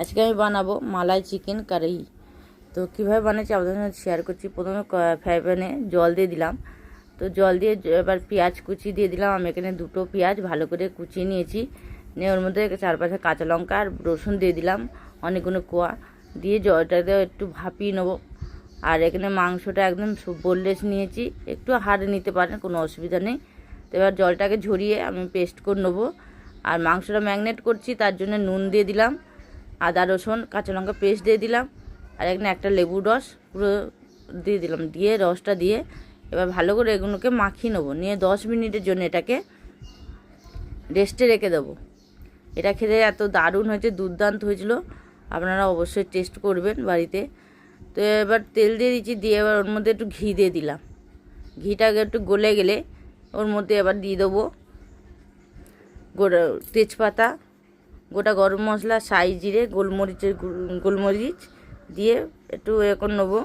আজকে আমি বানাবো মালাই চিকেন কারি। তো কীভাবে বানাচ্ছি আপনাদের সাথে শেয়ার করছি। প্রথমে ফ্রাই প্যানে জল দিয়ে দিলাম। তো জল দিয়ে এবার পেঁয়াজ কুচি দিয়ে দিলাম। আমি এখানে দুটো পেঁয়াজ ভালো করে কুচিয়ে নিয়েছি। নিয়ে ওর মধ্যে 4-5 কাঁচা লঙ্কা আর রসুন দিয়ে দিলাম, অনেকগুলো কোয়া দিয়ে জলটাতে একটু ভাপিয়ে নেবো। আর এখানে মাংসটা একদম বোনলেস নিয়েছি, একটু হাড়ে নিতে পারেন, কোনো অসুবিধা নেই। তো এবার জলটাকে ঝরিয়ে আমি পেস্ট করে নেবো। আর মাংসটা ম্যারিনেট করছি, তার জন্য নুন দিয়ে দিলাম, আদা রসুন কাঁচা লঙ্কা পেস্ট দিয়ে দিলাম, আর এখানে একটা লেবুর রস পুরো দিয়ে দিলাম। দিয়ে রসটা দিয়ে এবার ভালো করে এগুলোকে মাখিয়ে নেবো। নিয়ে 10 মিনিটের জন্য এটাকে রেস্টে রেখে দেবো। এটা খেতে এত দারুণ হয়েছে, দুর্দান্ত হয়েছিল। আপনারা অবশ্যই টেস্ট করবেন বাড়িতে। তো এবার তেল দিয়ে দিচ্ছি, দিয়ে এবার ওর মধ্যে একটু ঘি দিয়ে দিলাম। ঘিটাকে একটু গলে গেলে ওর মধ্যে এবার দিয়ে দেবো তেজপাতা, গোটা গরম মশলা, সাই জিরে, গোলমরিচ দিয়ে একটু এখন নেবো।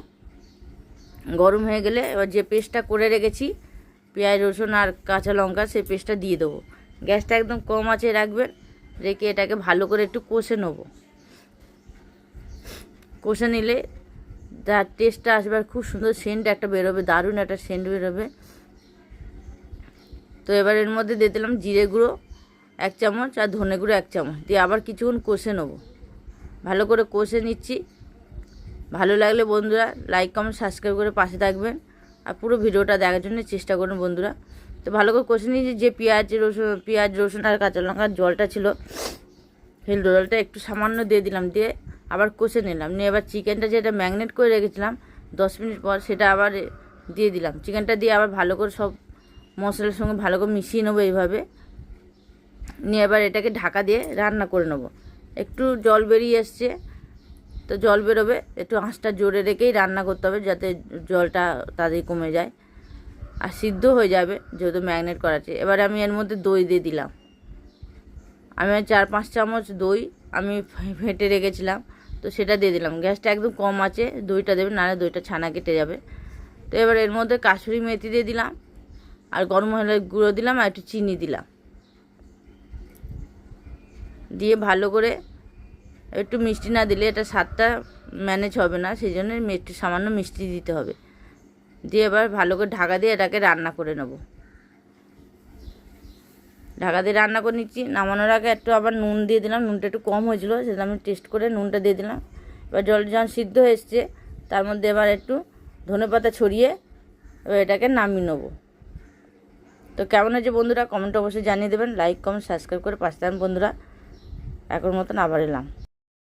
গরম হয়ে গেলে এবার যে পেস্টটা করে রেখেছি পেঁয়াজ রসুন আর কাঁচা লঙ্কা, সেই পেস্টটা দিয়ে দেবো। গ্যাসটা একদম কম আঁচে রাখবেন, রেখে এটাকে ভালো করে একটু কষে নেবো। কষে নিলে যার টেস্টটা আসবে, আর খুব সুন্দর সেন্ট একটা বেরোবে, দারুণ একটা সেন্ট বেরোবে। তো এবার এর মধ্যে দিয়ে দিলাম জিরে গুঁড়ো 1 চামচ আর ধনে গুঁড়ো 1 চামচ দিয়ে আবার কিছুক্ষণ কষে নেবো। ভালো করে কষে নিচ্ছি। ভালো লাগলে বন্ধুরা লাইক কমেন্ট সাবস্ক্রাইব করে পাশে থাকবেন, আর পুরো ভিডিওটা দেখার জন্য চেষ্টা করুন বন্ধুরা। তো ভালো করে কষে নিয়েছি। যে পেঁয়াজ রসুন আর কাঁচা লঙ্কার জলটা ছিল, সেই জলটা একটু সামান্য দিয়ে দিলাম, দিয়ে আবার কষে নিলাম। নিয়ে এবার চিকেনটা যেটা ম্যারিনেট করে রেখেছিলাম 10 মিনিট পর, সেটা আবার দিয়ে দিলাম। চিকেনটা দিয়ে আবার ভালো করে সব মশলার সঙ্গে ভালো করে মিশিয়ে নেবো এইভাবে। নিয়ে এবার এটাকে ঢাকা দিয়ে রান্না করে নেবো। একটু জল বেরিয়ে এসছে, তো জল বেরোবে, একটু আঁচটা জোরে রেখেই রান্না করতে হবে, যাতে জলটা তাড়াতাড়ি কমে যায় আর সিদ্ধ হয়ে যাবে, যেহেতু ম্যারিনেট করা আছে। এবার আমি এর মধ্যে দই দিয়ে দিলাম। আমি 4-5 চামচ দই আমি ফেটে রেখেছিলাম, তো সেটা দিয়ে দিলাম। গ্যাসটা একদম কম আছে, দইটা দেবেন, নাহলে দইটা ছানা কেটে যাবে। তো এবার এর মধ্যে কাসুরি মেথি দিয়ে দিলাম, আর গরম মশলার গুঁড়ো দিলাম, আর একটু চিনি দিলাম। দিয়ে ভালো করে একটু মিষ্টি না দিলে এটা স্বাদটা ম্যানেজ হবে না, সেই জন্য একটু সামান্য মিষ্টি দিতে হবে। দিয়ে এবার ভালো করে ঢাকা দিয়ে এটাকে রান্না করে নেব। ঢাকা দিয়ে রান্না করে নিচ্ছি। নামানোর আগে একটু আবার নুন দিয়ে দিলাম, নুনটা একটু কম হয়েছিল, সেটা আমি টেস্ট করে নুনটা দিয়ে দিলাম। এবার জল যখন সিদ্ধ হয়ে এসছে, তার মধ্যে এবার একটু ধনেপাতা ছড়িয়ে এবার এটাকে নামিয়ে নেবো। তো কেমন হয়েছে বন্ধুরা কমেন্ট অবশ্যই জানিয়ে দেবেন। লাইক কমেন্ট সাবস্ক্রাইব করে পাশে থাকবেন বন্ধুরা। এখন মতন আবার এলাম।